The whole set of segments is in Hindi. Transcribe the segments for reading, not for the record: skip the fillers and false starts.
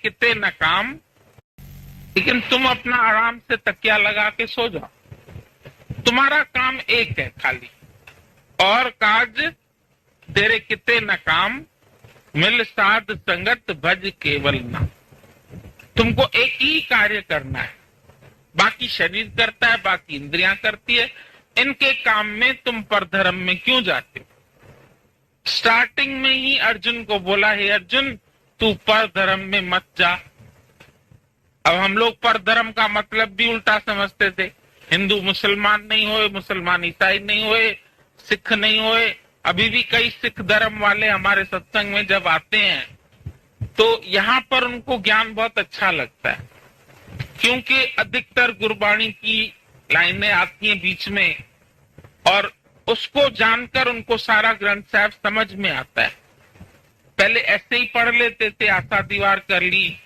किते न काम, लेकिन तुम अपना आराम से तकिया लगा के सो जाओ। तुम्हारा काम एक है खाली, और काज तेरे किते न काम, मिल साध संगत भज केवल ना। तुमको एक ही कार्य करना है, बाकी शरीर करता है, बाकी इंद्रियां करती है। इनके काम में तुम परधर्म में क्यों जाते हो? स्टार्टिंग में ही अर्जुन को बोला, हे अर्जुन तू परधर्म में मत जा। अब हम लोग परधर्म का मतलब भी उल्टा समझते थे। हिंदू मुसलमान नहीं हुए, मुसलमान ईसाई नहीं हुए, सिख नहीं हुए। अभी भी कई सिख धर्म वाले हमारे सत्संग में जब आते हैं तो यहाँ पर उनको ज्ञान बहुत अच्छा लगता है, क्योंकि अधिकतर गुरबाणी की लाइनें आती हैं बीच में, और उसको जानकर उनको सारा ग्रंथ साहब समझ में आता है। पहले ऐसे ही पढ़ लेते थे, आशा दीवार कर ली,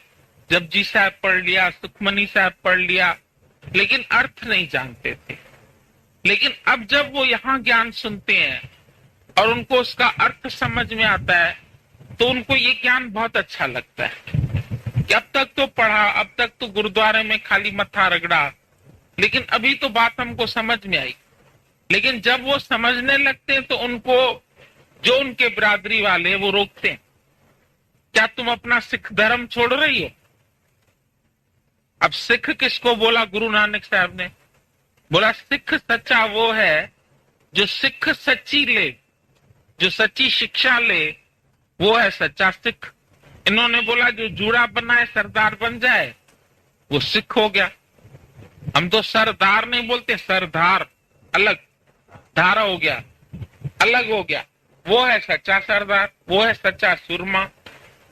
जपजी साहब पढ़ लिया, सुखमनी साहब पढ़ लिया, लेकिन अर्थ नहीं जानते थे। लेकिन अब जब वो यहाँ ज्ञान सुनते हैं और उनको उसका अर्थ समझ में आता है तो उनको ये ज्ञान बहुत अच्छा लगता है कि अब तक तो पढ़ा, अब तक तो गुरुद्वारे में खाली मत्था रगड़ा, लेकिन अभी तो बात हमको समझ में आई। लेकिन जब वो समझने लगते हैं तो उनको, जो उनके बिरादरी वाले वो रोकते हैं, क्या तुम अपना सिख धर्म छोड़ रही हो? अब सिख किसको बोला? गुरु नानक साहब ने बोला सिख सच्चा वो है जो सिख सच्ची ले, जो सच्ची शिक्षा ले, वो है सच्चा सिख। इन्होंने बोला जो जूड़ा बनाए सरदार बन जाए वो सिख हो गया। हम तो सरदार नहीं बोलते, सरदार अलग, धारा हो गया, अलग हो गया। वो है सच्चा सरदार, वो है सच्चा सुरमा।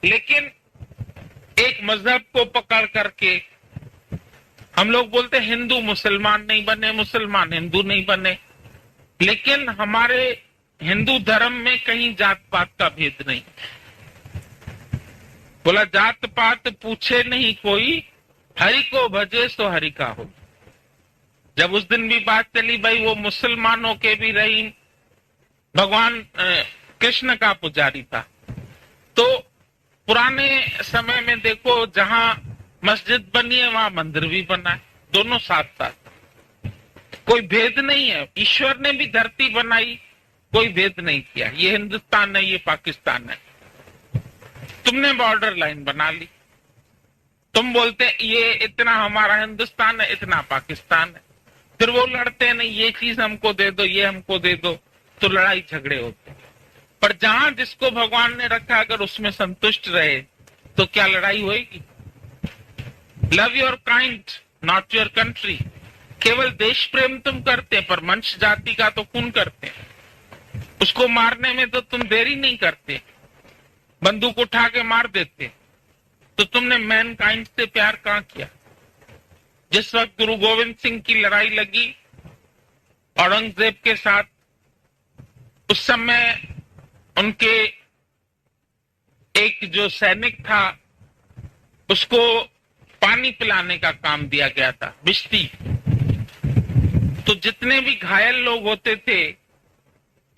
लेकिन एक मजहब को पकड़ करके हम लोग बोलते हिंदू मुसलमान नहीं बने, मुसलमान हिंदू नहीं बने। लेकिन हमारे हिंदू धर्म में कहीं जात पात का भेद नहीं। बोला जात पात पूछे नहीं कोई, हरि को भजे सो हरि का हो। जब उस दिन भी बात चली, भाई वो मुसलमानों के भी रहीम भगवान कृष्ण का पुजारी था, तो पुराने समय में देखो जहां मस्जिद बनी है वहां मंदिर भी बना है, दोनों साथ साथ, कोई भेद नहीं है। ईश्वर ने भी धरती बनाई, कोई भेद नहीं किया, ये हिंदुस्तान है, ये पाकिस्तान है। तुमने बॉर्डर लाइन बना ली, तुम बोलते ये इतना हमारा हिंदुस्तान है, इतना पाकिस्तान है। फिर वो लड़ते हैं, नहीं ये चीज हमको दे दो, ये हमको दे दो, तो लड़ाई झगड़े होते हैं। पर जहां जिसको भगवान ने रखा अगर उसमें संतुष्ट रहे तो क्या लड़ाई होगी? Love your kind not your country. केवल देश प्रेम तुम करते हैं, पर मनुष्य जाति का तो खून करते हैं। उसको मारने में तो तुम देरी नहीं करते, बंदूक उठा के मार देते। तो तुमने मैन काइंड से प्यार कहां किया? जिस वक्त गुरु गोविंद सिंह की लड़ाई लगी औरंगजेब के साथ, उस समय उनके एक जो सैनिक था उसको पानी पिलाने का काम दिया गया था, बिश्ती। तो जितने भी घायल लोग होते थे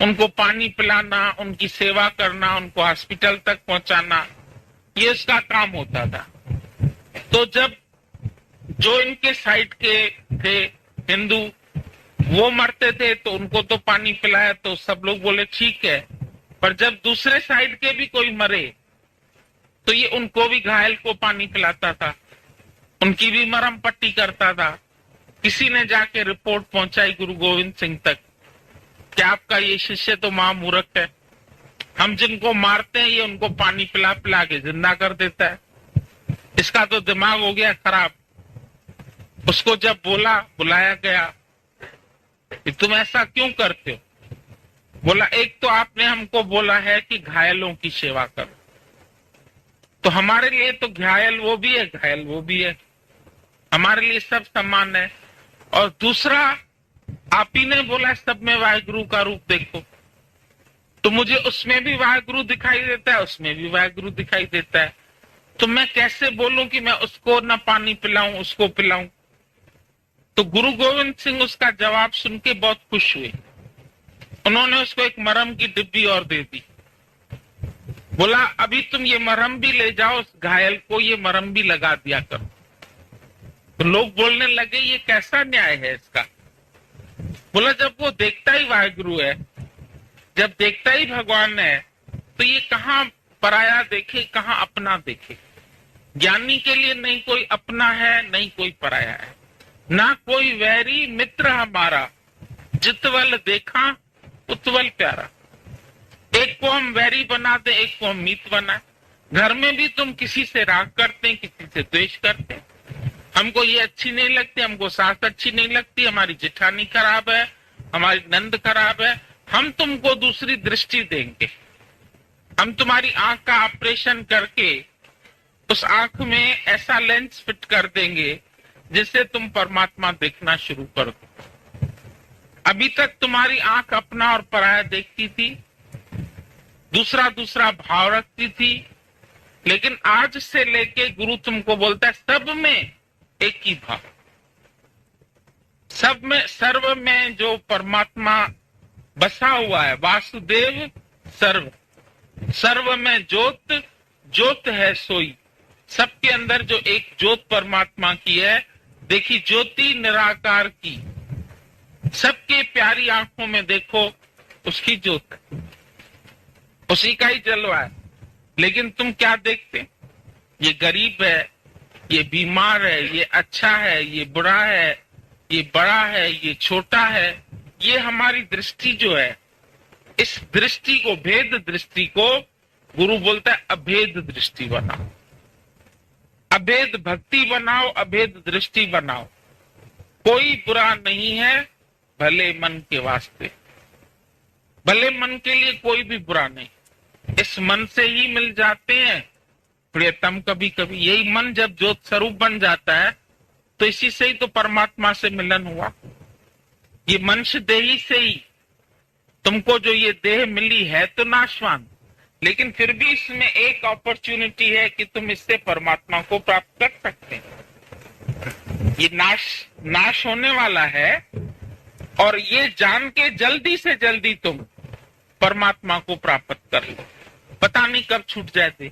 उनको पानी पिलाना, उनकी सेवा करना, उनको हॉस्पिटल तक पहुंचाना, ये उसका काम होता था। तो जब जो इनके साइड के थे हिंदू वो मरते थे तो उनको तो पानी पिलाया, तो सब लोग बोले ठीक है। पर जब दूसरे साइड के भी कोई मरे तो ये उनको भी घायल को पानी पिलाता था, उनकी भी मरहम पट्टी करता था। किसी ने जाके रिपोर्ट पहुंचाई गुरु गोविंद सिंह तक कि आपका ये शिष्य तो महामूर्ख है, हम जिनको मारते हैं ये उनको पानी पिला पिला के जिंदा कर देता है, इसका तो दिमाग हो गया खराब। उसको जब बुलाया गया कि तुम ऐसा क्यों करते हो? बोला एक तो आपने हमको बोला है कि घायलों की सेवा करो, तो हमारे लिए तो घायल वो भी है, घायल वो भी है, हमारे लिए सब समान है। और दूसरा आप ही ने बोला सब में वाहेगुरु का रूप देखो, तो मुझे उसमें भी वाहेगुरु दिखाई देता है, उसमें भी वाहेगुरु दिखाई देता है। तो मैं कैसे बोलूं कि मैं उसको ना पानी पिलाऊं उसको पिलाऊं? तो गुरु गोविंद सिंह उसका जवाब सुन के बहुत खुश हुए। उन्होंने उसको एक मरहम की डिब्बी और दे दी। बोला अभी तुम ये मरहम भी ले जाओ, उस घायल को ये मरहम भी लगा दिया करो। तो लोग बोलने लगे ये कैसा न्याय है इसका। बोला जब वो देखता ही वाहिगुरु है, जब देखता ही भगवान है, तो ये कहाँ पराया देखे, कहाँ अपना देखे। ज्ञानी के लिए नहीं कोई अपना है, नहीं कोई पराया है, ना कोई वैरी मित्र हमारा, जितवल देखा उतवल प्यारा। एक को हम वैरी बनाते, एक को हम मित्र बनाए। घर में भी तुम किसी से राग करते हैं, किसी से द्वेष करते हैं। हमको ये अच्छी नहीं लगती, हमको सास अच्छी नहीं लगती, हमारी जेठानी खराब है, हमारी नंद खराब है, हम तुमको दूसरी दृष्टि देंगे। हम तुम्हारी आंख का ऑपरेशन करके उस आंख में ऐसा लेंस फिट कर देंगे जिससे तुम परमात्मा देखना शुरू कर दो। अभी तक तुम्हारी आंख अपना और पराया देखती थी, दूसरा दूसरा भाव रखती थी, लेकिन आज से लेके गुरु तुमको बोलता है सब में एक ही भाव, सब में, सर्व में जो परमात्मा बसा हुआ है, वासुदेव सर्व, सर्व में ज्योत, ज्योत है सोई। सबके अंदर जो एक ज्योत परमात्मा की है, देखी ज्योति निराकार की, सबके प्यारी आंखों में देखो उसकी ज्योत, उसी का ही जलवा है। लेकिन तुम क्या देखते, ये गरीब है, ये बीमार है, ये अच्छा है, ये बुरा है, ये बड़ा है, ये छोटा है। ये हमारी दृष्टि जो है, इस दृष्टि को, भेद दृष्टि को गुरु बोलता है अभेद दृष्टि बनाओ, अभेद भक्ति बनाओ, अभेद दृष्टि बनाओ। कोई बुरा नहीं है भले मन के वास्ते, भले मन के लिए कोई भी बुरा नहीं। इस मन से ही मिल जाते हैं प्रियतम। कभी कभी यही मन जब ज्योत स्वरूप बन जाता है तो इसी से ही तो परमात्मा से मिलन हुआ। ये मनुष्य देही से ही तुमको जो ये देह मिली है तो नाशवान, लेकिन फिर भी इसमें एक अपॉर्चुनिटी है कि तुम इससे परमात्मा को प्राप्त कर सकते हैं। ये नाश होने वाला है, और ये जान के जल्दी से जल्दी तुम परमात्मा को प्राप्त कर लो। पता नहीं कब छूट जाते,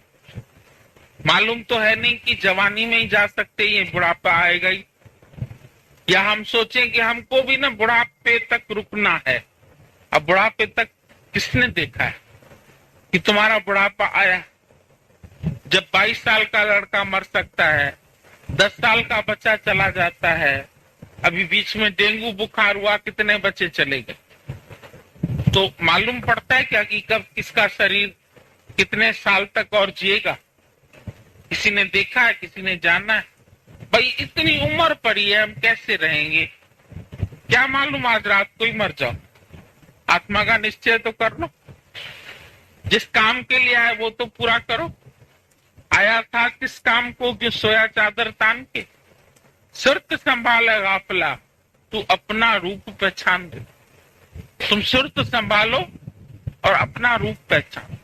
मालूम तो है नहीं कि जवानी में ही जा सकते, ये बुढ़ापा आएगा ही, या हम सोचें कि हमको भी ना बुढ़ापे तक रुकना है। अब बुढ़ापे तक किसने देखा है कि तुम्हारा बुढ़ापा आया? जब 22 साल का लड़का मर सकता है, 10 साल का बच्चा चला जाता है, अभी बीच में डेंगू बुखार हुआ, कितने बच्चे चले गए। तो मालूम पड़ता है क्या कि कब किसका शरीर कितने साल तक और जिएगा? किसी ने देखा है, किसी ने जाना है? भाई इतनी उम्र पड़ी है, हम कैसे रहेंगे? क्या मालूम आज रात को ही मर जाओ। आत्मा का निश्चय तो कर लो, जिस काम के लिए आया वो तो पूरा करो। आया था किस काम को कि सोया चादर तान के? सुरत संभाले गाफला, तू अपना रूप पहचान दे। तुम सुरत संभालो और अपना रूप पहचान।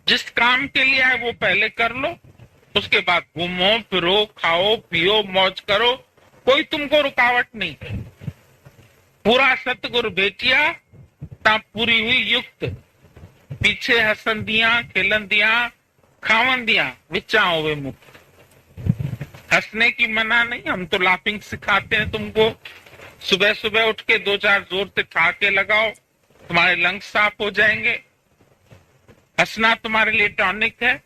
जिस काम के लिए आए वो पहले कर लो, उसके बाद घूमो फिरो, खाओ पियो, मौज करो, कोई तुमको रुकावट नहीं। पूरा सतगुरु बेटिया ता पूरी हुई युक्त, पीछे हसन दिया, खेलन दिया, खावन दिया, विचा होवे मुक्त। हंसने की मना नहीं, हम तो लाफिंग सिखाते हैं तुमको। सुबह सुबह उठ के 2-4 जोर से ठहाके लगाओ, तुम्हारे लंग्स साफ हो जाएंगे। हंसना तुम्हारे लिए टॉनिक है,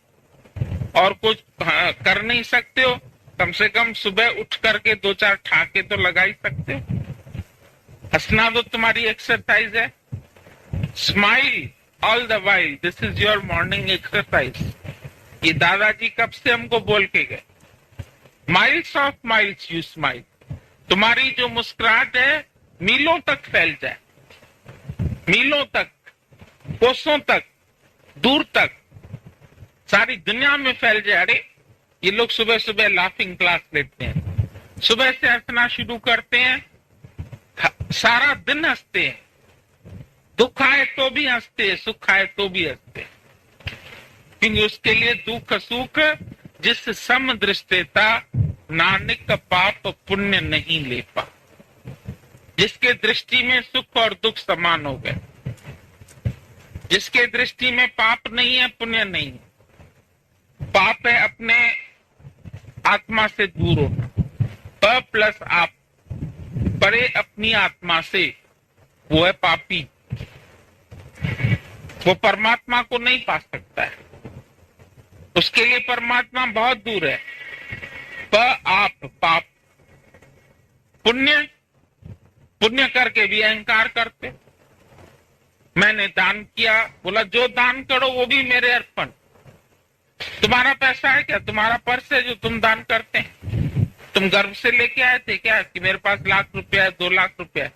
और कुछ कर नहीं सकते हो, कम से कम सुबह उठ करके 2-4 ठहाके तो लगा ही सकते हो। हंसना तो तुम्हारी एक्सरसाइज है। Smile all the while, this is your morning exercise. ये दादाजी कब से हमको बोल के गए, miles of miles you smile. तुम्हारी जो मुस्कुराहट है मीलों तक फैल जाए, मीलों तक, कोसों तक, दूर तक, सारी दुनिया में फैल जाए। अरे ये लोग सुबह सुबह लाफिंग क्लास लेते हैं, सुबह से हंसना शुरू करते हैं, सारा दिन हंसते हैं। दुख आए तो भी हंसते हैं, सुख आए तो भी हंसते हैं, क्योंकि उसके लिए दुख सुख जिस सम दृष्टिता नानक पाप पुण्य नहीं ले पा। जिसके दृष्टि में सुख और दुख समान हो गए, जिसके दृष्टि में पाप नहीं है, पुण्य नहीं है। पाप है अपने आत्मा से दूर होना, प प्लस आप, परे अपनी आत्मा से, वो है पापी। वो परमात्मा को नहीं पा सकता है, उसके लिए परमात्मा बहुत दूर है। आप पाप, पुण्य, पुण्य करके भी अहंकार करते। मैंने दान किया, बोला जो दान करो वो भी मेरे अर्पण। तुम्हारा पैसा है क्या? तुम्हारा पर्स है जो तुम दान करते हैं? तुम गर्व से लेके आए थे क्या कि मेरे पास लाख रुपया है, 2 लाख रुपया है?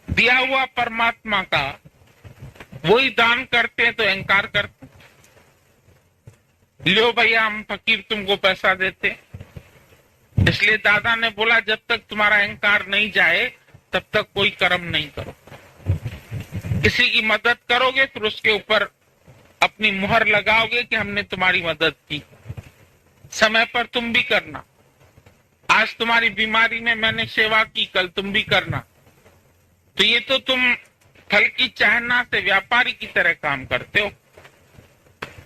दिया हुआ परमात्मा का वही दान करते हैं तो अहंकार करते। लो भैया हम फकीर तुमको पैसा देते। इसलिए दादा ने बोला जब तक तुम्हारा अहंकार नहीं जाए तब तक कोई कर्म नहीं करो। किसी की मदद करोगे फिर उसके ऊपर अपनी मुहर लगाओगे कि हमने तुम्हारी मदद की। समय पर तुम भी करना। आज तुम्हारी बीमारी में मैंने सेवा की, कल तुम भी करना। तो ये तो तुम फल की चाहना से व्यापारी की तरह काम करते हो,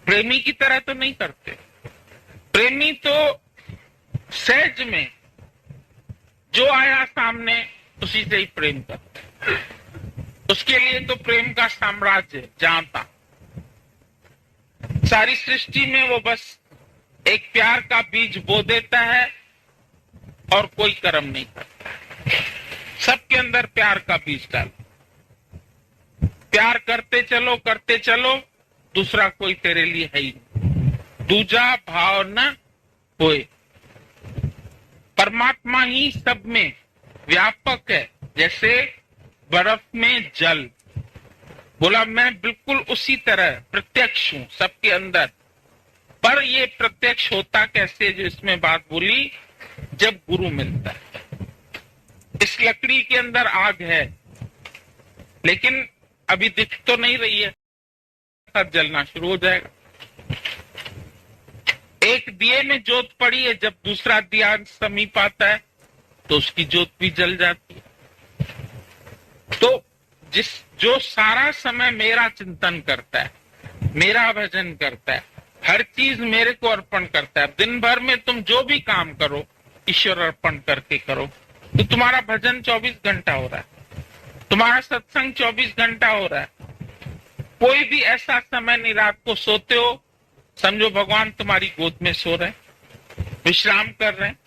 प्रेमी की तरह तो नहीं करते। प्रेमी तो सहज में जो आया सामने उसी से ही प्रेम करते। उसके लिए तो प्रेम का साम्राज्य जहां था। सारी सृष्टि में वो बस एक प्यार का बीज बो देता है और कोई कर्म नहीं करता। सबके अंदर प्यार का बीज डालो। प्यार करते चलो, दूसरा कोई तेरे लिए है ही नहीं। दूजा भाव न होए। परमात्मा ही सब में व्यापक है, जैसे बर्फ में जल। बोला मैं बिल्कुल उसी तरह प्रत्यक्ष हूं सबके अंदर। पर ये प्रत्यक्ष होता कैसे, जो इसमें बात बोली, जब गुरु मिलता है। इस लकड़ी के अंदर आग है लेकिन अभी दिख तो नहीं रही है, तब जलना शुरू हो जाएगा। एक दिए में जोत पड़ी है, जब दूसरा दिया समीप आता है तो उसकी जोत भी जल जाती है। तो जो सारा समय मेरा चिंतन करता है, मेरा भजन करता है, हर चीज मेरे को अर्पण करता है। दिन भर में तुम जो भी काम करो ईश्वर अर्पण करके करो, तो तुम्हारा भजन 24 घंटा हो रहा है, तुम्हारा सत्संग 24 घंटा हो रहा है। कोई भी ऐसा समय नहीं रात को सोते हो, समझो भगवान तुम्हारी गोद में सो रहे, विश्राम कर रहे हैं।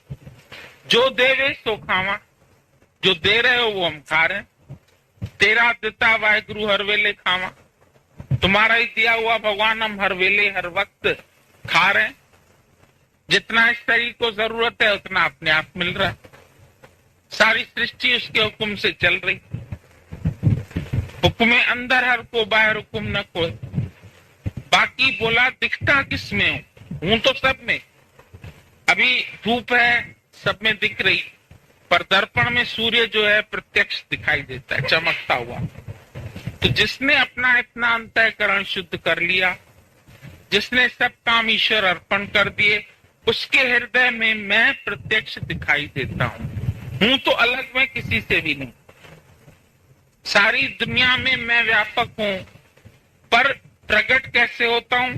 जो देवे सो खावा, जो दे रहे हो वो हम खा रहे हैं। तेरा दिता वाहेगुरु हर वेले खावा, तुम्हारा ही दिया हुआ भगवान हम हर वेले हर वक्त खा रहे हैं। जितना इस शरीर को जरूरत है उतना अपने आप मिल रहा है। सारी सृष्टि उसके हुक्म से चल रही। हुक्म अंदर हर को बाहर हुक्म न कोई। बाकी बोला दिखता किसमें हूं तो सब में। अभी धूप है सब में दिख रही, पर दर्पण में सूर्य जो है प्रत्यक्ष दिखाई देता है चमकता हुआ। तो जिसने अपना इतना अंतःकरण शुद्ध कर लिया, जिसने सब काम ईश्वर अर्पण कर दिए, उसके हृदय में मैं प्रत्यक्ष दिखाई देता हूं तो अलग मैं किसी से भी नहीं। सारी दुनिया में मैं व्यापक हूं, पर प्रकट कैसे होता हूं?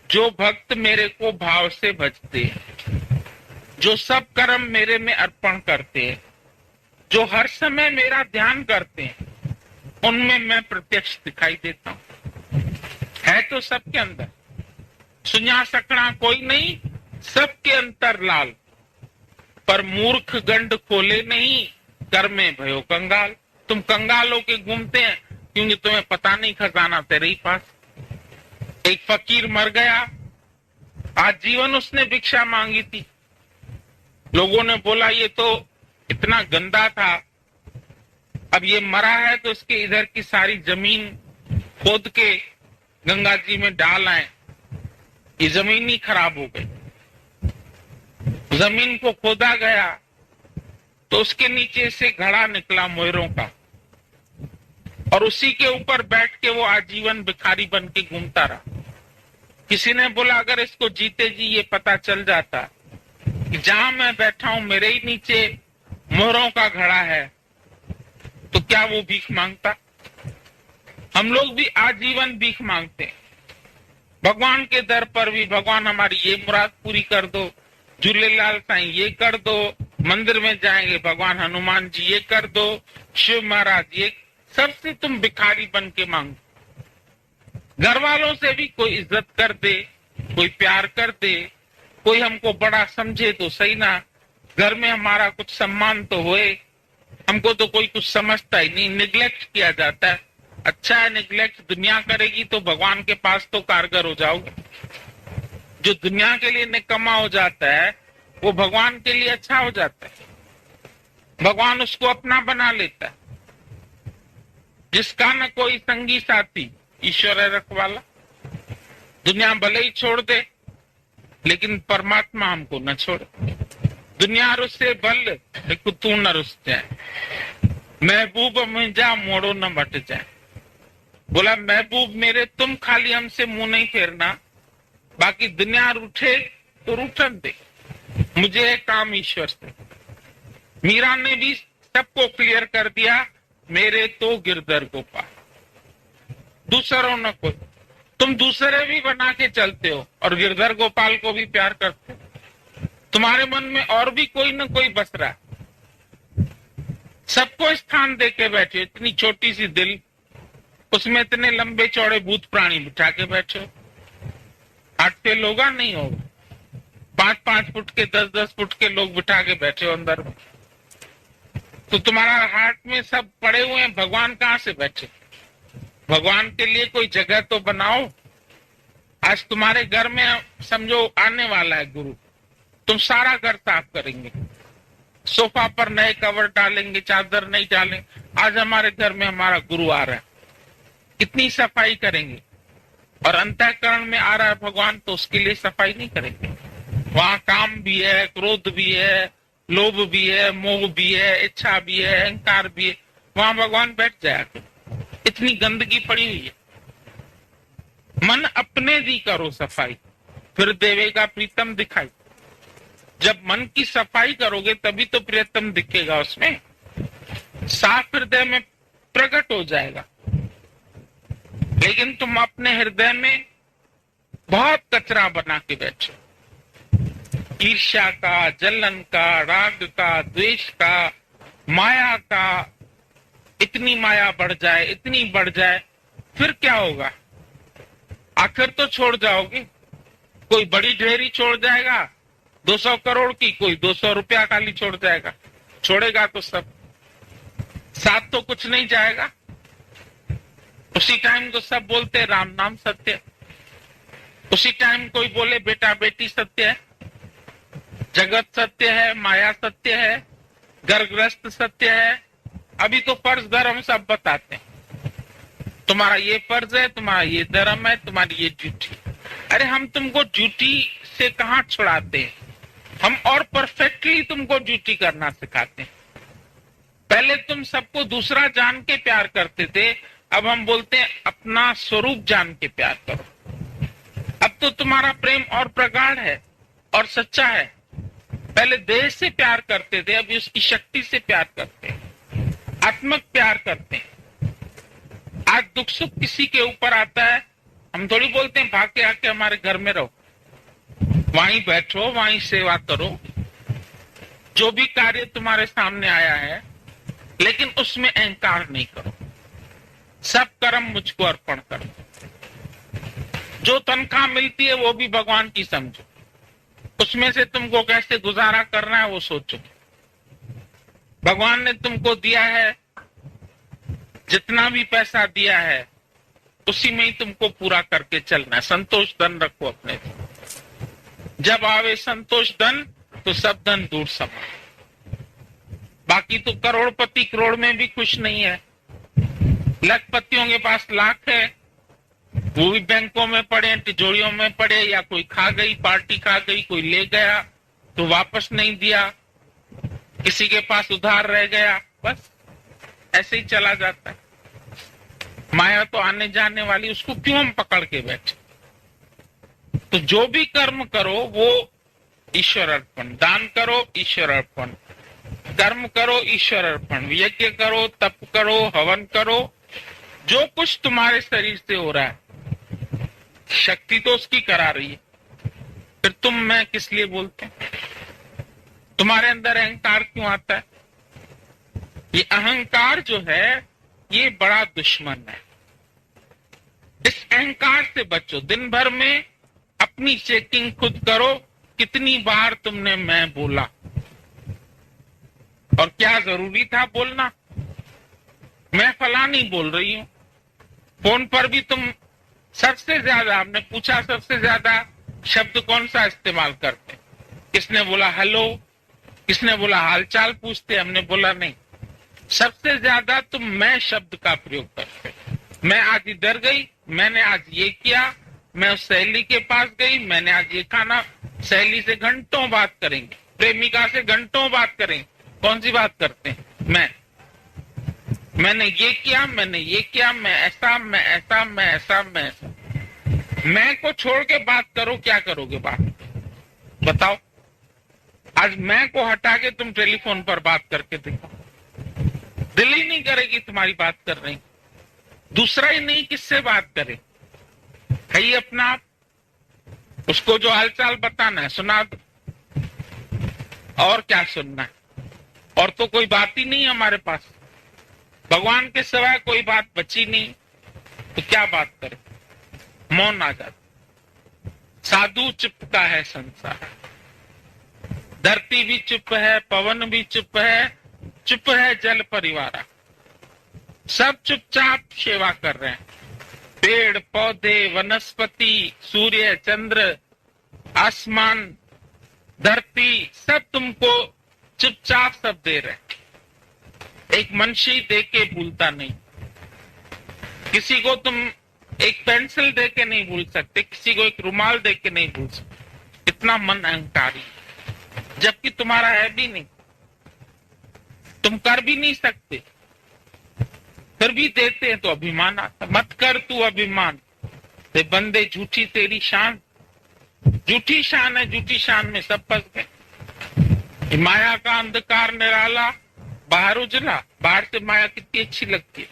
जो भक्त मेरे को भाव से भजते हैं, जो सब कर्म मेरे में अर्पण करते हैं, जो हर समय मेरा ध्यान करते हैं, उनमें मैं प्रत्यक्ष दिखाई देता हूं। है तो सबके अंदर, सुना सकना कोई नहीं, सबके अंतर लाल। पर मूर्ख गंड खोले नहीं, कर में भयो कंगाल। तुम कंगाल होके घूमते हैं क्योंकि तुम्हें पता नहीं खजाना तेरे ही पास। एक फकीर मर गया, आज जीवन उसने भिक्षा मांगी थी। लोगों ने बोला ये तो इतना गंदा था, अब ये मरा है तो इसके इधर की सारी जमीन खोद के गंगा जी में डाल आए। ये जमीन ही खराब हो गई। जमीन को खोदा गया तो उसके नीचे से घड़ा निकला मोहरों का, और उसी के ऊपर बैठ के वो आजीवन भिखारी बन के घूमता रहा। किसी ने बोला अगर इसको जीते जी ये पता चल जाता कि जहां मैं बैठा हूं मेरे ही नीचे मोहरों का घड़ा है, तो क्या वो भीख मांगता? हम लोग भी आजीवन भीख मांगते हैं भगवान के दर पर भी। भगवान हमारी ये मुराद पूरी कर दो, झूलेलाल साईं ये कर दो, मंदिर में जाएंगे भगवान हनुमान जी ये कर दो, शिव महाराज ये, सबसे तुम भिखारी बन के मांगो। घर वालों से भी कोई इज्जत कर दे, कोई प्यार कर दे, कोई हमको बड़ा समझे तो सही ना, घर में हमारा कुछ सम्मान तो होए। हमको तो कोई कुछ समझता ही नहीं, निग्लेक्ट किया जाता है। अच्छा है, निग्लेक्ट दुनिया करेगी तो भगवान के पास तो कारगर हो जाओगे। जो दुनिया के लिए निकम्मा हो जाता है वो भगवान के लिए अच्छा हो जाता है, भगवान उसको अपना बना लेता है। जिसका न कोई संगी साथी ईश्वर है रखवाला। दुनिया भले ही छोड़ दे लेकिन परमात्मा हमको न छोड़े। दुनिया रुस्से भल तू न रुस जाए, महबूब मुझा मोड़ो न बट जाए। बोला महबूब मेरे तुम खाली हमसे मुंह नहीं फेरना, बाकी दुनिया रूठे तो रूठन दे, मुझे है काम ईश्वर से। मीरा ने भी सबको क्लियर कर दिया, मेरे तो गिरधर गोपाल, दूसरों न कोई। तुम दूसरे भी बना के चलते हो और गिरधर गोपाल को भी प्यार करते हो। तुम्हारे मन में और भी कोई न कोई बस रहा है। सबको स्थान दे के बैठे, इतनी छोटी सी दिल, उसमें इतने लंबे चौड़े भूत प्राणी बिठा के बैठे हो। हार्ट फेल होगा? नहीं होगा। 5-5 फुट के 10-10 फुट के लोग बिठा के बैठे हो अंदर में, तो तुम्हारा हार्ट में सब पड़े हुए हैं, भगवान कहाँ से बैठे? भगवान के लिए कोई जगह तो बनाओ। आज तुम्हारे घर में समझो आने वाला है गुरु, तुम सारा घर साफ करेंगे, सोफा पर नए कवर डालेंगे, चादर नहीं डालेंगे। आज हमारे घर में हमारा गुरु आ रहा है, कितनी सफाई करेंगे। और अंतःकरण में आ रहा है भगवान, तो उसके लिए सफाई नहीं करेंगे। वहां काम भी है, क्रोध भी है, लोभ भी है, मोह भी है, इच्छा भी है, अहंकार भी है, वहां भगवान बैठ जाएगा। इतनी गंदगी पड़ी हुई है। मन अपने दी करो सफाई, फिर देवेगा प्रीतम दिखाई। जब मन की सफाई करोगे तभी तो प्रियतम दिखेगा, उसमें साफ हृदय में प्रकट हो जाएगा। लेकिन तुम अपने हृदय में बहुत कचरा बना के बैठे, ईर्ष्या का, जलन का, राग का, द्वेष का, माया का। इतनी माया बढ़ जाए, इतनी बढ़ जाए, फिर क्या होगा? आखिर तो छोड़ जाओगे। कोई बड़ी ढेरी छोड़ जाएगा 200 करोड़ की, कोई 200 रुपया खाली छोड़ जाएगा। छोड़ेगा तो सब, साथ तो कुछ नहीं जाएगा। उसी टाइम तो सब बोलते राम नाम सत्य, उसी टाइम कोई बोले बेटा बेटी सत्य है, जगत सत्य है, माया सत्य है, गर्भग्रस्त सत्य है। अभी तो फर्ज धर्म सब बताते हैं, तुम्हारा ये फर्ज है, तुम्हारा ये धर्म है, तुम्हारी ये ड्यूटी। अरे हम तुमको ड्यूटी से कहाँ छुड़ाते हैं, हम और परफेक्टली तुमको ड्यूटी करना सिखाते हैं। पहले तुम सबको दूसरा जान के प्यार करते थे, अब हम बोलते हैं अपना स्वरूप जान के प्यार करो। अब तो तुम्हारा प्रेम और प्रगाढ़ है और सच्चा है। पहले देह से प्यार करते थे, अभी उसकी शक्ति से प्यार करते हैं, आत्मक प्यार करते हैं। आज दुख सुख किसी के ऊपर आता है, हम थोड़ी बोलते हैं भाग के आके हमारे घर में रहो, वहीं बैठो, वहीं सेवा करो। जो भी कार्य तुम्हारे सामने आया है, लेकिन उसमें अहंकार नहीं करो। सब कर्म मुझको अर्पण करो। जो तनख्वाह मिलती है वो भी भगवान की समझो, उसमें से तुमको कैसे गुजारा करना है वो सोचो। भगवान ने तुमको दिया है, जितना भी पैसा दिया है उसी में ही तुमको पूरा करके चलना है। संतोष धन रखो अपने से। जब आवे संतोष धन तो सब धन दूर समा। बाकी तो करोड़पति करोड़ में भी खुश नहीं है, लखपतियों के पास लाख है, वो भी बैंकों में पड़े, तिजोरियों में पड़े, या कोई खा गई, पार्टी खा गई, कोई ले गया तो वापस नहीं दिया, किसी के पास उधार रह गया, बस ऐसे ही चला जाता है। माया तो आने जाने वाली, उसको क्यों हम पकड़ के बैठे? तो जो भी कर्म करो वो ईश्वर अर्पण। दान करो ईश्वर अर्पण, कर्म करो ईश्वर अर्पण, यज्ञ करो, तप करो, हवन करो, जो कुछ तुम्हारे शरीर से हो रहा है, शक्ति तो उसकी करा रही है, फिर तुम मैं किस लिए बोलते हैं? तुम्हारे अंदर अहंकार क्यों आता है? ये अहंकार जो है ये बड़ा दुश्मन है। इस अहंकार से बचो। दिन भर में अपनी चेकिंग खुद करो, कितनी बार तुमने मैं बोला और क्या जरूरी था बोलना। मैं फलानी बोल रही हूं, फोन पर भी तुम सबसे ज्यादा, हमने पूछा सबसे ज्यादा शब्द कौन सा इस्तेमाल करते? किसने बोला हेलो, किसने बोला हालचाल पूछते? हमने बोला नहीं। सबसे ज्यादा तुम मैं शब्द का प्रयोग करते। मैं आज इधर गई, मैंने आज ये किया, मैं उस सहेली के पास गई, मैंने आज ये खाना। सहेली से घंटों बात करेंगे, प्रेमिका से घंटों बात करेंगे। कौन सी बात करते हैं? मैंने ये किया, मैंने ये किया, मैं ऐसा, मैं ऐसा, मैं ऐसा, मैं ऐसा। मैं को छोड़ के बात करो, क्या करोगे बात बताओ? आज मैं को हटा के तुम टेलीफोन पर बात करके देखो, दिल ही नहीं करेगी तुम्हारी बात कर रही। दूसरा ही नहीं, किससे बात करे? है ही अपना आप। उसको जो हालचाल बताना है सुना दो, और क्या सुनना है? और तो कोई बात ही नहीं हमारे पास, भगवान के सिवाय कोई बात बची नहीं, तो क्या बात करे? मौन आ जाता। साधु चुप का है संसार, धरती भी चुप है, पवन भी चुप है, चुप है जल परिवारा। सब चुपचाप सेवा कर रहे हैं। पेड़ पौधे, वनस्पति, सूर्य, चंद्र, आसमान, धरती, सब तुमको चुपचाप सब दे रहे हैं। एक मनुष्य दे के भूलता नहीं। किसी को तुम एक पेंसिल दे के नहीं भूल सकते, किसी को एक रुमाल दे के नहीं भूल सकते। इतना मन अहंकारी, जबकि तुम्हारा है भी नहीं, तुम कर भी नहीं सकते, फिर भी देते हैं तो अभिमान आता। मत कर तू अभिमान, ते बंदे झूठी तेरी शान। झूठी शान है, झूठी शान में सब फंस गए। माया का अंधकार निराला, बाहर उजला। बाहर से माया कितनी अच्छी लगती है,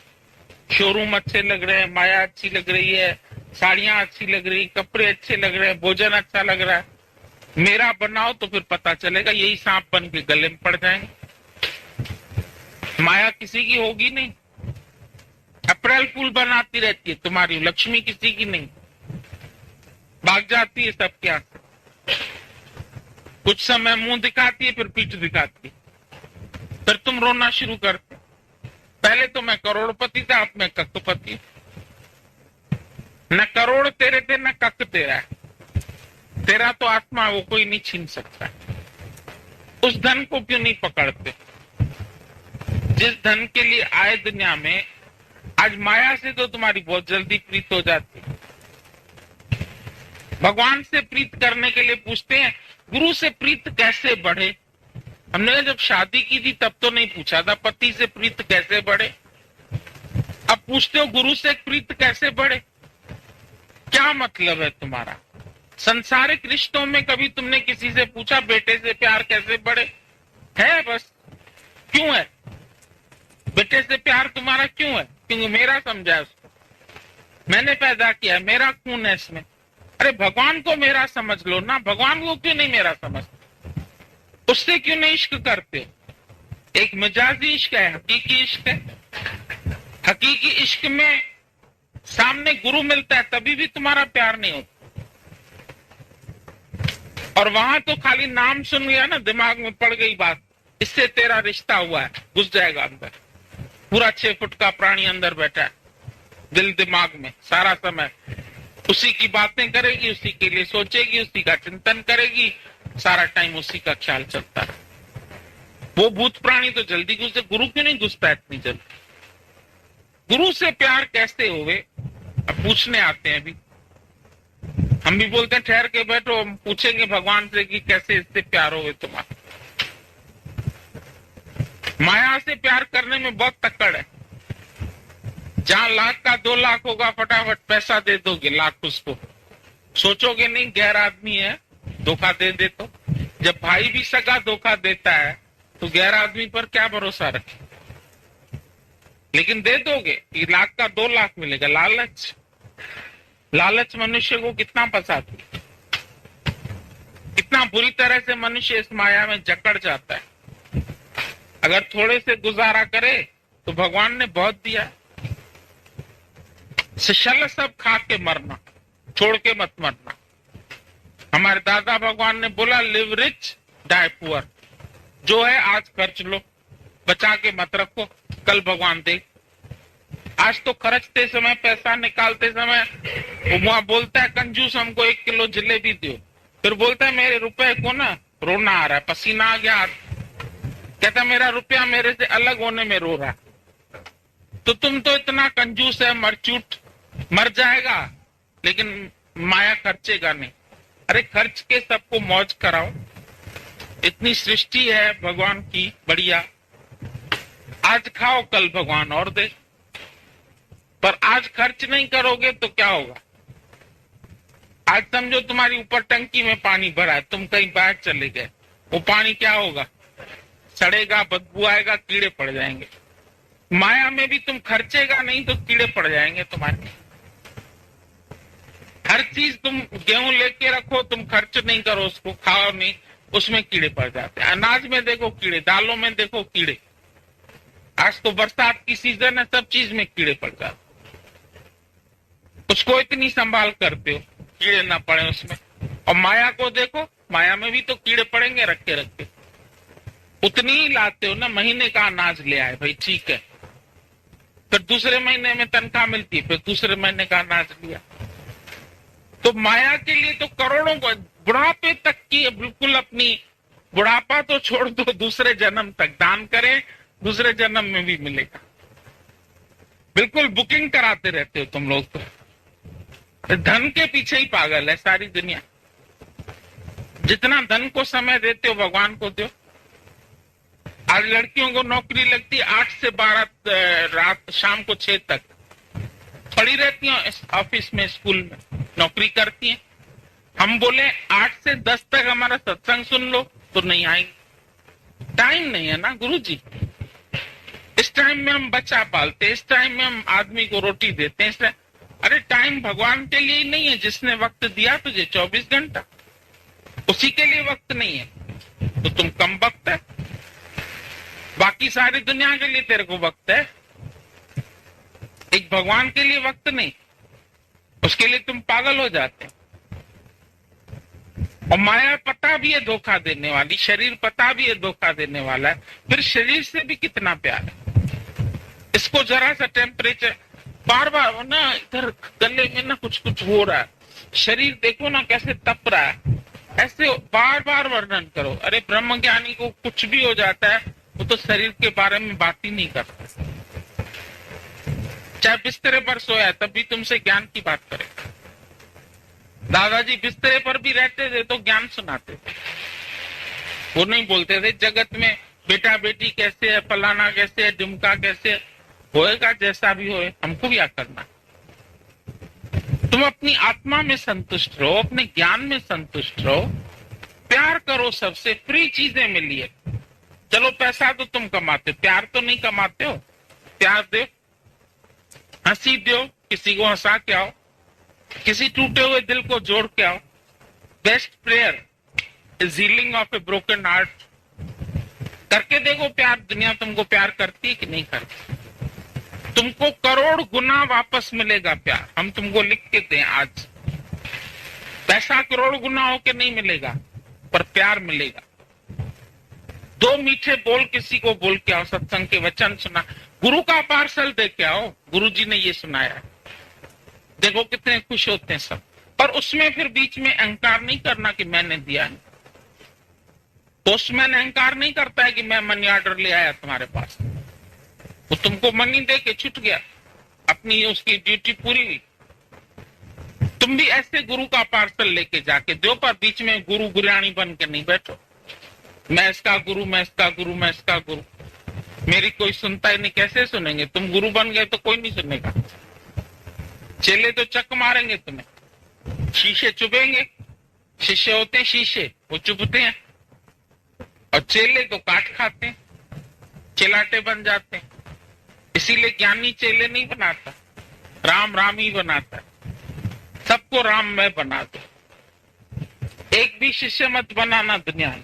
शोरूम अच्छे लग रहे हैं, माया अच्छी लग रही है, साड़ियां अच्छी लग रही, कपड़े अच्छे लग रहे हैं, भोजन अच्छा लग रहा है। मेरा बनाओ तो फिर पता चलेगा यही सांप बन के गले में पड़ जाएंगे। माया किसी की होगी नहीं, अप्रैल फूल बनाती रहती है तुम्हारी, लक्ष्मी किसी की नहीं, भाग जाती है सबके यहाँ से। कुछ समय मुंह दिखाती है, फिर पीठ दिखाती है, फिर तुम रोना शुरू करते। पहले तो मैं करोड़पति था, अब मैं करोड़पति। न करोड़ तेरे थे न कक तेरा है। तेरा तो आत्मा, वो कोई नहीं छीन सकता। उस धन को क्यों नहीं पकड़ते जिस धन के लिए आए दुनिया में? आज माया से तो तुम्हारी बहुत जल्दी प्रीत हो जाती है। भगवान से प्रीत करने के लिए पूछते हैं गुरु से प्रीत कैसे बढ़े। हमने जब शादी की थी तब तो नहीं पूछा था पति से प्रीत कैसे बढ़े। अब पूछते हो गुरु से प्रीत कैसे बढ़े। क्या मतलब है तुम्हारा? संसारिक रिश्तों में कभी तुमने किसी से पूछा बेटे से प्यार कैसे बढ़े? है बस। क्यों है? बेटे से प्यार तुम्हारा क्यों है? क्योंकि मेरा समझा उसको, मैंने पैदा किया, मेरा खून है इसमें। अरे भगवान को मेरा समझ लो ना, भगवान को क्यों नहीं मेरा समझ? उससे क्यों नहीं इश्क करते? एक मिजाजी इश्क है, हकीकी इश्क है। हकीकी इश्क में सामने गुरु मिलता है तभी भी तुम्हारा प्यार नहीं होता। और वहां तो खाली नाम सुन गया ना, दिमाग में पड़ गई बात, इससे तेरा रिश्ता हुआ है, घुस जाएगा अंदर। पूरा 6 फुट का प्राणी अंदर बैठा है, दिल दिमाग में सारा समय उसी की बातें करेगी, उसी के लिए सोचेगी, उसी का चिंतन करेगी, सारा टाइम उसी का ख्याल चलता है। वो भूत प्राणी तो जल्दी घुसे, गुरु क्यों नहीं घुसता इतनी जल्दी? गुरु से प्यार कैसे होवे? अब पूछने आते हैं अभी, हम भी बोलते हैं ठहर के बैठो, हम पूछेंगे भगवान से कि कैसे इससे प्यार होवे तुम्हारा। माया से प्यार करने में बहुत तकड़ है। जहां लाख का 2 लाख होगा फटाफट पैसा दे दोगे, लाख उसको सोचोगे नहीं गैर आदमी है, धोखा दे दे। तो जब भाई भी सगा धोखा देता है तो गैर आदमी पर क्या भरोसा रखे? लेकिन दे दोगे, 1,00,000 का 2,00,000 मिलेगा। लालच, लालच मनुष्य को कितना फंसाती है, कितना बुरी तरह से मनुष्य इस माया में जकड़ जाता है। अगर थोड़े से गुजारा करे तो भगवान ने बहुत दिया। शल सब खा के मरना, छोड़ के मत मरना। हमारे दादा भगवान ने बोला, लिव रिच डाई पुअर। जो है आज खर्च लो, बचा के मत रखो, कल भगवान दे। आज तो खर्चते समय, पैसा निकालते समय वो वहां बोलता है कंजूस, हमको 1 किलो जलेबी दो। फिर बोलता है मेरे रुपए को ना रोना आ रहा है, पसीना आ गया। कहता मेरा रुपया मेरे से अलग होने में रो रहा है। तो तुम तो इतना कंजूस है, मरचूट, मर जाएगा लेकिन माया खर्चेगा नहीं। अरे खर्च के सबको मौज कराओ। इतनी सृष्टि है भगवान की बढ़िया, आज खाओ कल भगवान और दे। पर आज खर्च नहीं करोगे तो क्या होगा? आज समझो तुम्हारी ऊपर टंकी में पानी भरा है, तुम कहीं बाहर चले गए, वो पानी क्या होगा? सड़ेगा, बदबू आएगा, कीड़े पड़ जाएंगे। माया में भी तुम खर्चेगा नहीं तो कीड़े पड़ जाएंगे तुम्हारे। हर चीज तुम गेहूं लेके रखो, तुम खर्च नहीं करो, उसको खाओ नहीं, उसमें कीड़े पड़ जाते हैं। अनाज में देखो कीड़े, दालों में देखो कीड़े। आज तो बरसात की सीजन है, सब चीज में कीड़े पड़ जाते। उसको इतनी संभाल करते हो, कीड़े ना पड़े उसमें। और माया को देखो, माया में भी तो कीड़े पड़ेंगे रखे रखे। उतनी ही लाते हो ना, महीने का अनाज ले आए भाई, ठीक है। फिर दूसरे महीने में तनख्वाह मिलती है, फिर दूसरे महीने का अनाज लिया। तो माया के लिए तो करोड़ों को, बुढ़ापे तक की बिल्कुल अपनी, बुढ़ापा तो छोड़ दो, दूसरे जन्म तक दान करें, दूसरे जन्म में भी मिलेगा। बिल्कुल बुकिंग कराते रहते हो तुम लोग। तो धन के पीछे ही पागल है सारी दुनिया। जितना धन को समय देते हो भगवान को दो। आज लड़कियों को नौकरी लगती है 8 से 12 रात, शाम को 6 तक पड़ी रहती हैं ऑफिस में, स्कूल में नौकरी करती हैं। हम बोले 8 से 10 तक हमारा सत्संग सुन लो तो नहीं आएंगे। टाइम नहीं है ना गुरुजी। इस टाइम में हम बच्चा पालते, इस टाइम में हम आदमी को रोटी देते हैं। अरे टाइम भगवान के लिए ही नहीं है, जिसने वक्त दिया तुझे 24 घंटा, उसी के लिए वक्त नहीं है तो तुम कम वक्त है। बाकी सारी दुनिया के लिए तेरे को वक्त है, एक भगवान के लिए वक्त नहीं। उसके लिए तुम पागल हो जाते हैं। और माया पता भी है धोखा देने वाली, शरीर पता भी है धोखा देने वाला है, फिर शरीर से भी कितना प्यार है। इसको जरा सा टेम्परेचर, बार बार ना इधर गले में ना कुछ कुछ हो रहा है, शरीर देखो ना कैसे तप रहा है, ऐसे बार बार वर्णन करो। अरे ब्रह्म ज्ञानी को कुछ भी हो जाता है, वो तो शरीर के बारे में बात ही नहीं करता। चाहे बिस्तरे पर सोया तब भी तुमसे ज्ञान की बात करे। दादाजी बिस्तरे पर भी रहते थे तो ज्ञान सुनाते थे। वो नहीं बोलते थे जगत में बेटा बेटी कैसे है, फलाना कैसे है, ढिमका कैसे है। होएगा जैसा भी होए, हमको क्या करना। तुम अपनी आत्मा में संतुष्ट रहो, अपने ज्ञान में संतुष्ट रहो, प्यार करो सबसे। फ्री चीजें मिली है। चलो पैसा तो तुम कमाते, प्यार तो नहीं कमाते हो। प्यार दो, हंसी दो, किसी को हंसा के आओ, किसी टूटे हुए दिल को जोड़ के आओ। Best prayer is healing of A broken heart. करके देखो प्यार, दुनिया तुमको प्यार करती है कि नहीं करती। तुमको करोड़ गुना वापस मिलेगा प्यार। हम तुमको लिख के दें आज, पैसा करोड़ गुना होके नहीं मिलेगा, पर प्यार मिलेगा। 2 मीठे बोल किसी को बोल के आओ, सत्संग के वचन सुना, गुरु का पार्सल दे के आओ, गुरु जी ने ये सुनाया, देखो कितने खुश होते हैं सब। पर उसमें फिर बीच में अहंकार नहीं करना कि मैंने दिया है। पोस्टमैन अहंकार नहीं करता है कि मैं मनी ऑर्डर ले आया तुम्हारे पास, वो तुमको मनी दे के छूट गया, अपनी उसकी ड्यूटी पूरी हुई। तुम भी ऐसे गुरु का पार्सल लेके जाके दो, पर बीच में गुरु गुरानी बन के नहीं बैठो। मैं इसका गुरु, मैं इसका गुरु, मैं इसका गुरु, मेरी कोई सुनता ही नहीं। कैसे सुनेंगे? तुम गुरु बन गए तो कोई नहीं सुनेगा। चेले तो चक मारेंगे तुम्हें, शीशे चुभेंगे। शिष्य होते हैं शीशे, वो चुभते हैं, और चेले तो काट खाते हैं, चिलाटे बन जाते हैं। इसीलिए ज्ञानी चेले नहीं बनाता, राम राम ही बनाता है। सबको राम में बना दो। एक भी शिष्य मत बनाना दुनिया में,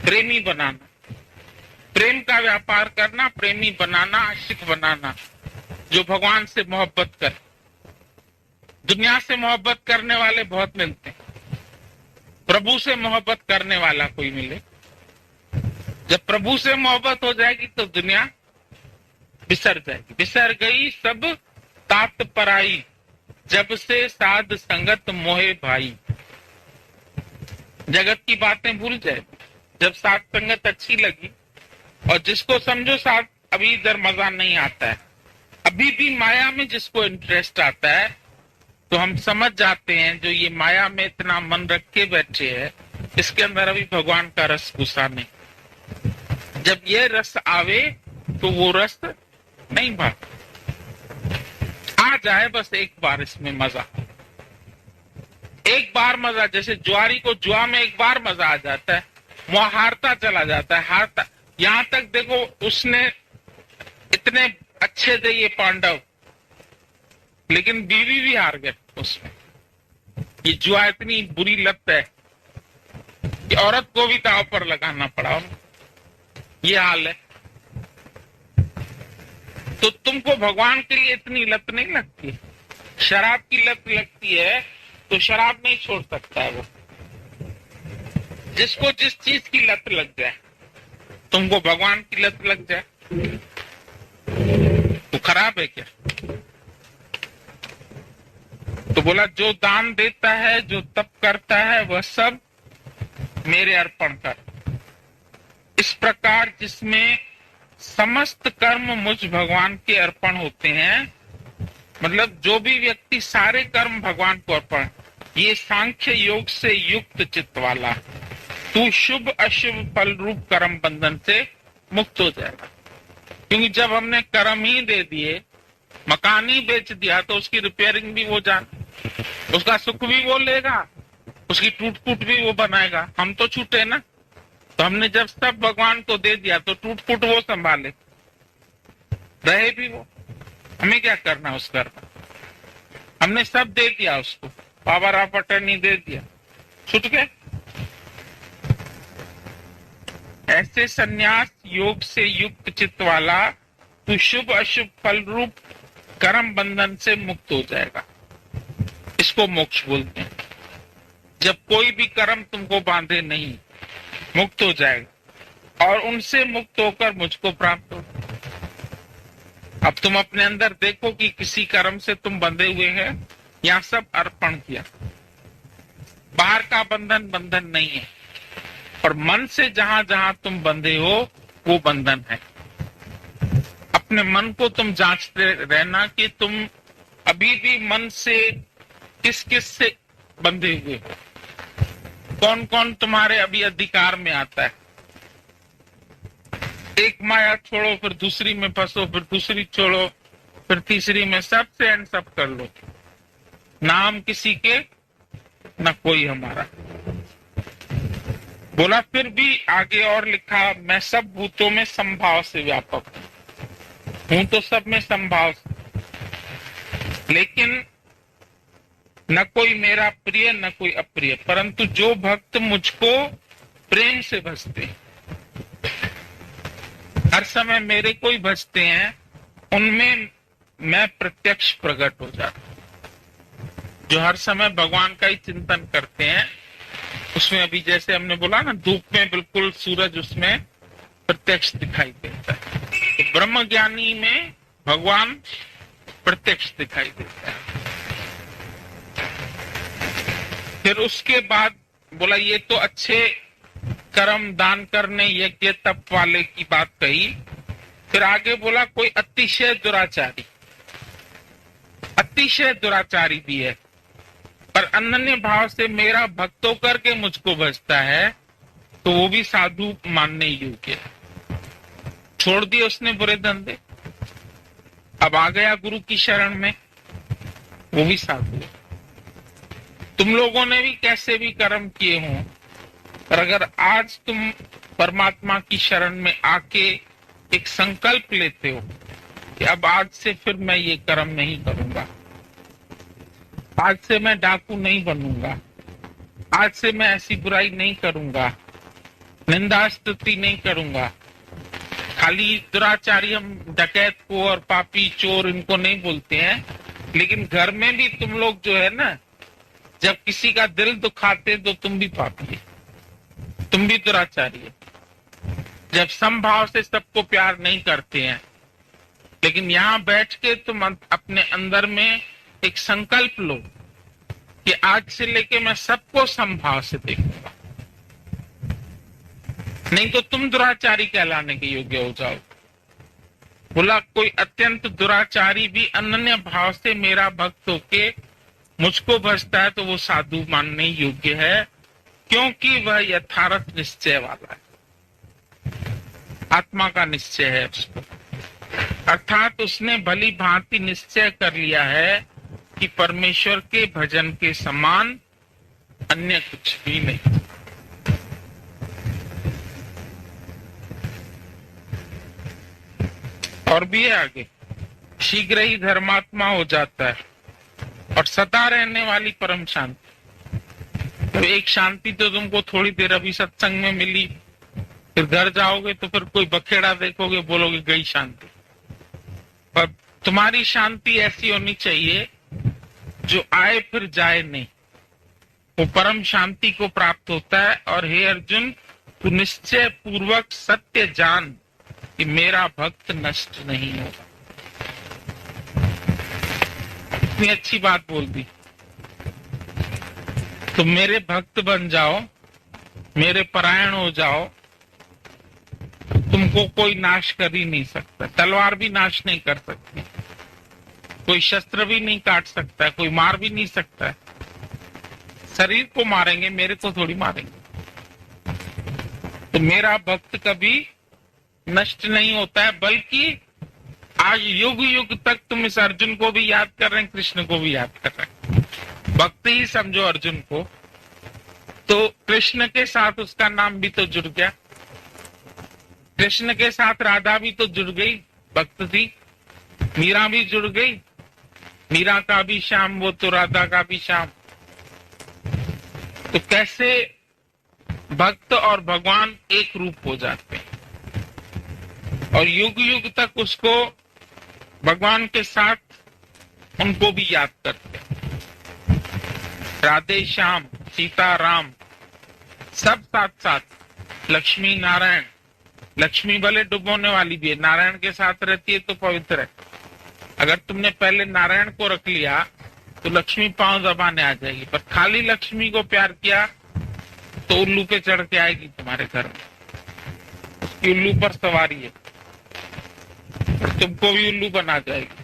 प्रेमी बनाना, प्रेम का व्यापार करना, प्रेमी बनाना, आशिक बनाना, जो भगवान से मोहब्बत करे। दुनिया से मोहब्बत करने वाले बहुत मिलते हैं, प्रभु से मोहब्बत करने वाला कोई मिले। जब प्रभु से मोहब्बत हो जाएगी तो दुनिया बिसर जाएगी। बिसर गई सब तात पराई, जब से साध संगत मोहे भाई। जगत की बातें भूल जाए जब साथ संगत अच्छी लगी। और जिसको समझो साथ अभी इधर मजा नहीं आता है, अभी भी माया में जिसको इंटरेस्ट आता है, तो हम समझ जाते हैं जो ये माया में इतना मन रख के बैठे हैं, इसके अंदर अभी भगवान का रस घुसा नहीं। जब ये रस आवे तो वो रस नहीं भाग आ जाए, बस एक बार इसमें मजा, एक बार मजा। जैसे ज्वारी को जुआ में एक बार मजा आ जाता है, वहां हारता चला जाता है, हारता। यहां तक देखो उसने इतने अच्छे थे ये पांडव, लेकिन बीवी भी हार गए उसमें। ये जुआ इतनी बुरी लत है कि औरत को भी दांव पर लगाना पड़ा उन्हें। ये हाल है। तो तुमको भगवान के लिए इतनी लत नहीं लगती, शराब की लत लगती है तो शराब नहीं छोड़ सकता है वो। जिसको जिस चीज की लत लग जाए, तुमको भगवान की लत लग जाए तो खराब है क्या? तो बोला जो दान देता है, जो तप करता है, वह सब मेरे अर्पण कर। इस प्रकार जिसमें समस्त कर्म मुझ भगवान के अर्पण होते हैं, मतलब जो भी व्यक्ति सारे कर्म भगवान को अर्पण, ये सांख्य योग से युक्त चित्त वाला, तू शुभ अशुभ फल रूप कर्म बंधन से मुक्त हो जाएगा। क्योंकि जब हमने कर्म ही दे दिए, मकान ही बेच दिया, तो उसकी रिपेयरिंग भी वो जान, उसका सुख भी वो लेगा, उसकी टूट फूट भी वो बनाएगा। हम तो छूटे ना। तो हमने जब सब भगवान को दे दिया तो टूट फूट वो संभाले, रहे भी वो। हमें क्या करना उस कर्म? हमने सब दे दिया उसको, पावर ऑफ अटर्नी दे दिया, छूट गए। ऐसे संन्यास योग से युक्त चित्त वाला तू शुभ अशुभ फल रूप कर्म बंधन से मुक्त हो जाएगा। इसको मोक्ष बोलते हैं। जब कोई भी कर्म तुमको बांधे नहीं, मुक्त हो जाएगा और उनसे मुक्त होकर मुझको प्राप्त हो। अब तुम अपने अंदर देखो कि किसी कर्म से तुम बंधे हुए हैं या सब अर्पण किया। बाहर का बंधन बंधन नहीं है, और मन से जहां जहां तुम बंधे हो वो बंधन है। अपने मन को तुम जांचते रहना कि तुम अभी भी मन से किस किस से बंधे हुए हो, कौन कौन तुम्हारे अभी अधिकार में आता है। एक माया छोड़ो, फिर दूसरी में फंसो, फिर दूसरी छोड़ो, फिर तीसरी में, सबसे एंड सब कर लो। ना हम किसी के, ना कोई हमारा। बोला फिर भी आगे और लिखा, मैं सब भूतों में संभाव से व्यापक हूं तो सब में संभाव से, लेकिन न कोई मेरा प्रिय न कोई अप्रिय, परंतु जो भक्त मुझको प्रेम से भजते, हर समय मेरे को ही भजते हैं, उनमें मैं प्रत्यक्ष प्रकट हो जाता। जो हर समय भगवान का ही चिंतन करते हैं, उसमें अभी जैसे हमने बोला ना, धूप में बिल्कुल सूरज उसमें प्रत्यक्ष दिखाई देता है। तो ब्रह्म ज्ञानी में भगवान प्रत्यक्ष दिखाई देता है। फिर उसके बाद बोला ये तो अच्छे कर्म दान करने यज्ञ तप वाले की बात कही। फिर आगे बोला कोई अतिशय दुराचारी, अतिशय दुराचारी भी है पर अनन्य भाव से मेरा भक्त होकर के मुझको भजता है, तो वो भी साधु मानने योग्य है। छोड़ दिए उसने बुरे धंधे, अब आ गया गुरु की शरण में, वो भी साधु है। तुम लोगों ने भी कैसे भी कर्म किए हों, पर अगर आज तुम परमात्मा की शरण में आके एक संकल्प लेते हो, कि अब आज से फिर मैं ये कर्म नहीं करूंगा, आज से मैं डाकू नहीं बनूंगा, आज से मैं ऐसी बुराई नहीं करूंगा, निंदा स्तुति नहीं करूंगा। खाली दुराचारी हम डकैत को और पापी चोर इनको नहीं बोलते हैं, लेकिन घर में भी तुम लोग जो है ना, जब किसी का दिल दुखाते तो तुम भी पापी है, तुम भी दुराचारी है। जब समभाव से सबको प्यार नहीं करते हैं, लेकिन यहाँ बैठ के तुम अपने अंदर में एक संकल्प लो कि आज से लेके मैं सबको समभाव से देखूंगा, नहीं तो तुम दुराचारी कहलाने के योग्य हो जाओ। बोला कोई अत्यंत दुराचारी भी अनन्य भाव से मेरा भक्त होके मुझको भजता है तो वो साधु मानने योग्य है, क्योंकि वह यथार्थ निश्चय वाला है, आत्मा का निश्चय है उसको। अर्थात उसने भली भांति निश्चय कर लिया है कि परमेश्वर के भजन के समान अन्य कुछ भी नहीं। और भी है आगे, शीघ्र ही धर्मात्मा हो जाता है और सदा रहने वाली परम शांति। तो एक शांति तो तुमको थोड़ी देर अभी सत्संग में मिली, फिर घर जाओगे तो फिर कोई बखेड़ा देखोगे, बोलोगे गई शांति। पर तुम्हारी शांति ऐसी होनी चाहिए जो आए फिर जाए नहीं, वो परम शांति को प्राप्त होता है। और हे अर्जुन, तू निश्चय पूर्वक सत्य जान कि मेरा भक्त नष्ट नहीं होगा। इतनी अच्छी बात बोल दी। तुम मेरे भक्त बन जाओ, मेरे परायण हो जाओ, तुमको कोई नाश कर ही नहीं सकता, तलवार भी नाश नहीं कर सकती, कोई शस्त्र भी नहीं काट सकता है, कोई मार भी नहीं सकता है। शरीर को मारेंगे, मेरे को थोड़ी मारेंगे। तो मेरा भक्त कभी नष्ट नहीं होता है, बल्कि आज युग युग तक तुम इस अर्जुन को भी याद कर रहे हैं, कृष्ण को भी याद कर रहे हैं। भक्त ही समझो अर्जुन को, तो कृष्ण के साथ उसका नाम भी तो जुड़ गया, कृष्ण के साथ राधा भी तो जुड़ गई, भक्त थी। मीरा भी जुड़ गई, मीरा का भी श्याम वो तो राधा का भी श्याम। तो कैसे भक्त और भगवान एक रूप हो जाते हैं और युग युग तक उसको भगवान के साथ उनको भी याद करते हैं। राधे श्याम, सीता राम, सब साथ साथ। लक्ष्मी नारायण, लक्ष्मी भले डुबोने वाली भी है, नारायण के साथ रहती है तो पवित्र है। अगर तुमने पहले नारायण को रख लिया तो लक्ष्मी पांव दबाने आ जाएगी, पर खाली लक्ष्मी को प्यार किया तो उल्लू पे चढ़ के आएगी तुम्हारे घर में, उसकी उल्लू पर सवारी है, तुमको भी उल्लू बना जाएगी।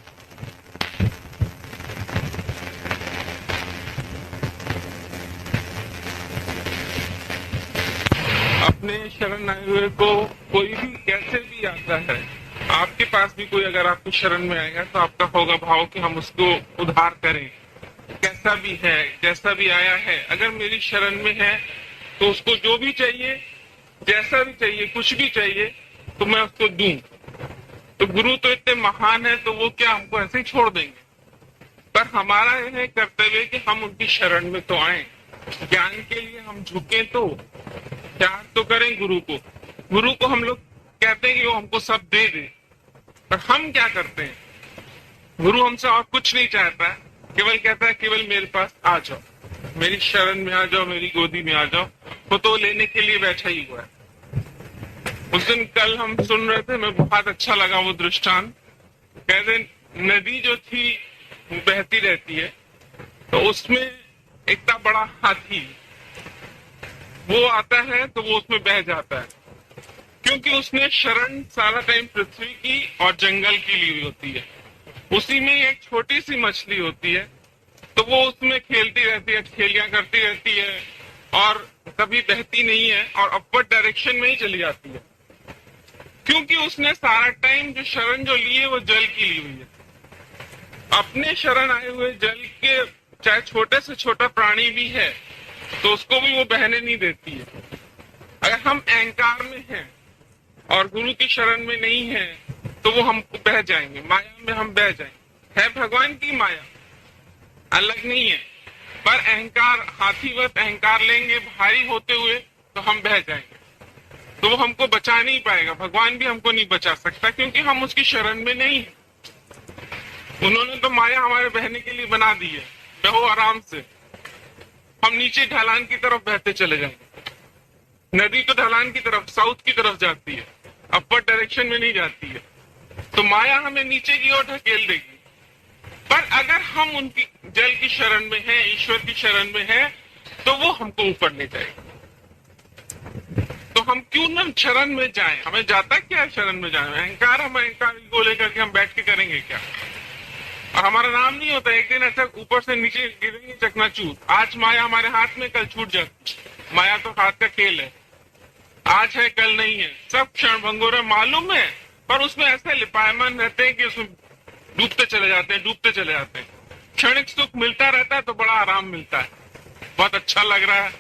अपने शरण आए हुए को कोई भी कैसे भी आता है, आपके पास भी कोई अगर आपकी शरण में आएगा तो आपका होगा भाव कि हम उसको उद्धार करें। कैसा भी है, जैसा भी आया है, अगर मेरी शरण में है तो उसको जो भी चाहिए, जैसा भी चाहिए, कुछ भी चाहिए तो मैं उसको दूं। तो गुरु तो इतने महान है तो वो क्या हमको ऐसे ही छोड़ देंगे, पर हमारा यह कर्तव्य कि हम उनकी शरण में तो आए, ज्ञान के लिए हम झुके, तो प्यार तो करें गुरु को। गुरु को हम लोग कहते हैं कि वो हमको सब दे दे, पर हम क्या करते हैं? गुरु हमसे और कुछ नहीं चाहता, केवल कहता है केवल मेरे पास आ जाओ, मेरी शरण में आ जाओ, मेरी गोदी में आ जाओ। वो तो लेने के लिए बैठा ही हुआ है। उस दिन कल हम सुन रहे थे, मैं बहुत अच्छा लगा वो दृष्टांत। कहते नदी जो थी वो बहती रहती है, तो उसमें इतना बड़ा हाथी वो आता है तो वो उसमें बह जाता है, क्योंकि उसने शरण सारा टाइम पृथ्वी की और जंगल की ली हुई होती है। उसी में एक छोटी सी मछली होती है, तो वो उसमें खेलती रहती है, खेलियां करती रहती है और कभी बहती नहीं है और अपवर्ड डायरेक्शन में ही चली जाती है, क्योंकि उसने सारा टाइम जो शरण जो ली है वो जल की ली हुई है। अपने शरण आए हुए जल के चाहे छोटे से छोटा प्राणी भी है तो उसको भी वो बहने नहीं देती है। अगर हम अहंकार में हैं और गुरु की शरण में नहीं है तो तो वो हमको बह जाएंगे, माया में हम बह जाएंगे। है भगवान की माया, अलग नहीं है, पर अहंकार, हाथीवत अहंकार लेंगे भारी होते हुए तो हम बह जाएंगे, तो वो हमको बचा नहीं पाएगा। भगवान भी हमको नहीं बचा सकता क्योंकि हम उसकी शरण में नहीं है। उन्होंने तो माया हमारे बहने के लिए बना दी है, बहो आराम से, हम नीचे ढलान की तरफ बहते चले जाएंगे। नदी तो ढलान की तरफ, साउथ की तरफ जाती है, अपर डायरेक्शन में नहीं जाती है, तो माया हमें नीचे की ओर ढकेल देगी। पर अगर हम उनकी जल की शरण में हैं, ईश्वर की शरण में हैं, तो वो हमको ऊपर ले जाएगी। तो हम क्यों न शरण में जाएं? हमें जाता क्या है शरण में जाने? अहंकार, हम अहंकार को लेकर के हम बैठ के करेंगे क्या? और हमारा नाम नहीं होता, एक दिन ऐसा ऊपर से नीचे गिरेंगे चकनाचूर। आज माया हमारे हाथ में, कल छूट जाती। माया तो हाथ का खेल है, आज है कल नहीं है, सब क्षण भंगुर है मालूम है, पर उसमें ऐसे लिपायमान रहते हैं कि उसमें डूबते चले जाते हैं, डूबते चले जाते हैं। क्षणिक सुख मिलता रहता है तो बड़ा आराम मिलता है, बहुत अच्छा लग रहा है,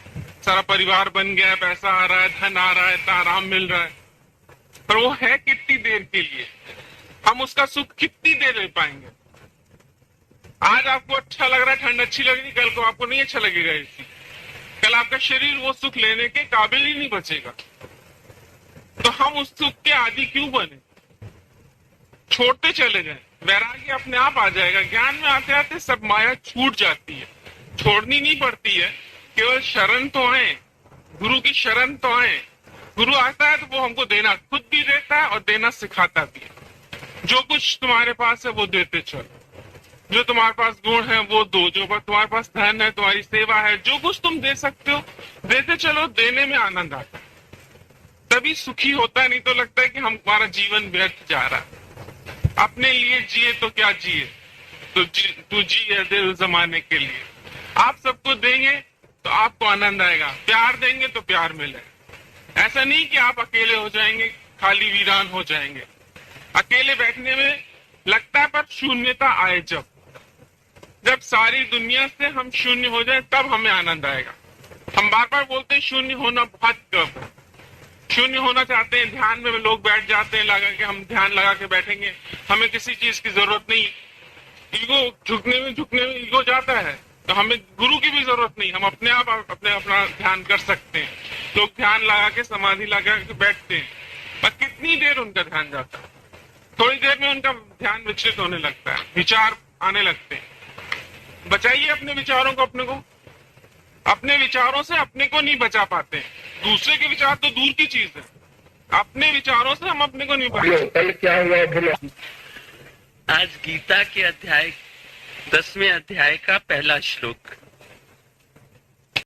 सारा परिवार बन गया है, पैसा आ रहा है, धन आ रहा है, इतना आराम मिल रहा है, पर वो है कितनी देर के लिए? हम उसका सुख कितनी देर ले पाएंगे? आज आपको अच्छा लग रहा है, ठंड अच्छी लग रही, कल को आपको नहीं अच्छा लगेगा इसी, कल आपका शरीर वो सुख लेने के काबिल ही नहीं बचेगा। तो हम उस सुख के आदी क्यों बने? छोड़ते चले जाएं, वैराग्य अपने आप आ जाएगा। ज्ञान में आते आते सब माया छूट जाती है, छोड़नी नहीं पड़ती है, केवल शरण तो आए, गुरु की शरण तो आए। गुरु आता है तो वो हमको देना खुद भी देता है और देना सिखाता भी है। जो कुछ तुम्हारे पास है वो देते चलो, जो तुम्हारे पास गुण है वो दो, जो तुम्हारे पास धन है, तुम्हारी सेवा है, जो कुछ तुम दे सकते हो देते चलो। देने में आनंद आता है, तभी सुखी होता है, नहीं तो लगता है कि हमारा जीवन व्यर्थ जा रहा है। अपने लिए जिए तो क्या जिए, तो तू जी है दिल जमाने के लिए। आप सबको देंगे तो आपको आनंद आएगा, प्यार देंगे तो प्यार मिलेगा। ऐसा नहीं कि आप अकेले हो जाएंगे, खाली वीरान हो जाएंगे। अकेले बैठने में लगता है, पर शून्यता आए जब सारी दुनिया से हम शून्य हो जाए तब हमें आनंद आएगा। हम बार बार बोलते हैं शून्य होना बहुत कम है, शून्य होना चाहते हैं, ध्यान में लोग बैठ जाते हैं लगा के, हम ध्यान लगा के बैठेंगे, हमें किसी चीज की जरूरत नहीं। ईगो झुकने में ईगो जाता है, तो हमें गुरु की भी जरूरत नहीं, हम अपने आप अपना ध्यान कर सकते हैं। लोग ध्यान लगा के, समाधि लगा के बैठते हैं, पर कितनी देर उनका ध्यान जाता है? थोड़ी देर में उनका ध्यान विचलित होने लगता है, विचार आने लगते हैं। बचाइए अपने विचारों को, अपने विचारों से अपने को नहीं बचा पाते। दूसरे के विचार तो दूर की चीज है, अपने विचारों से हम अपने को नहीं बचा। कल क्या हुआ बोलो? आज गीता के अध्याय 10वें अध्याय का पहला श्लोक।